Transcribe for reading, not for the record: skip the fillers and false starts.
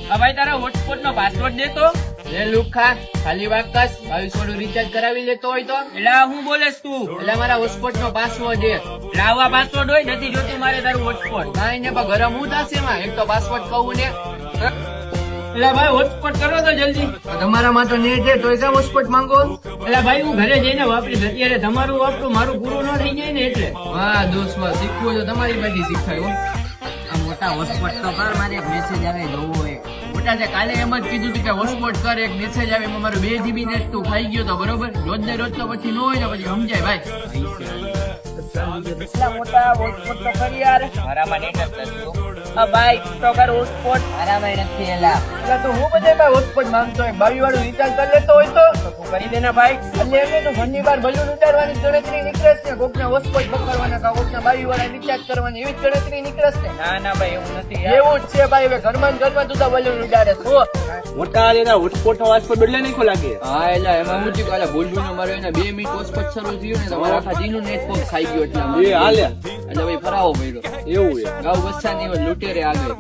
ભાઈ તારા હોટસ્પોટ નો પાસવર્ડ દે તો. લે લુખા ખાલી વાકસ 2200 નું રિચાર્જ કરાવી લેતો હોય તો. એટલે આ હું બોલેસ તું? એટલે મારા હોટસ્પોટ નો પાસવર્ડ દે. એટલે આવા પાસવર્ડ હોય નથી જોતું મારે તારું હોટસ્પોટ. કાઈ ને પણ ગરમ હું થશે એમાં એક તો પાસવર્ડ કહું ને. એટલે ભાઈ હોટસ્પોટ કરો તો જલ્દી. તમારામાં તો નેટ છે તોય કા હોટસ્પોટ માંગો. એટલે ભાઈ હું ઘરે જઈને વાપરીશ, અત્યારે તમારું વાપરું મારું પૂરું ન થઈ જાય ને એટલે. વાહ દોસ્ત શીખવું તો તમારી બાજુ શીખાય હો. આ મોટા હોટસ્પોટ તો કર, મારે એક મેસેજ આવે જોવો હોય. મોટા છે કાલે એમ જ કીધું હતું કે હોટસ્પોટ કર, એક મેસેજ આવે એમાં મારું 2 GB નેટ તું ખાઈ ગયો તો બરોબર. રોજ ને રોજ તો પછી ન હોય તો પછી સમજાય ભાઈ. એટલા મોટા હોટસ્પોટ તો કરી યાર. મારામાં નેટ જ નથી. આ ભાઈ તો કર હોટસ્પોટ. મારામાં નથી એલા. એટલે તું હું બધે ભાઈ હોટસ્પોટ માંગતો હોય 22 વાળું રિચાર્જ કરી લેતો હોય તો તું કરી દેના ભાઈ. એટલે એમને તો ઘરની બહાર બલૂન ઉડાડવાની ગણતરી નીકળે છે, કોકને હોટસ્પોટ પકડવાના કા કોકને 22 વાળા રિચાર્જ કરવાની એવી જ ગણતરી નીકળે છે. ના ના ભાઈ એવું નથી યાર. એવું જ છે ભાઈ, હવે ઘરમાં ને ઘરમાં તું તો બલૂન ઉડાડે છો. મોટા લેના હોટસ્પોટ નો પાસવર્ડ બદલે નહીં લાગે. હા એટલે એમાં હું થયું કાલે ભૂલભૂલ મારો એને 2 મિનિટ હોટસ્પોટ શરૂ થયું ને તો મારા આખા દીનું નેટ પેક ખાઈ ગયો એટલે એ હાલે એટલે ભાઈ ફરાવો પડ્યો. એવું છે. ગાઉ બચ્ચા ની લૂંટેરે આગળ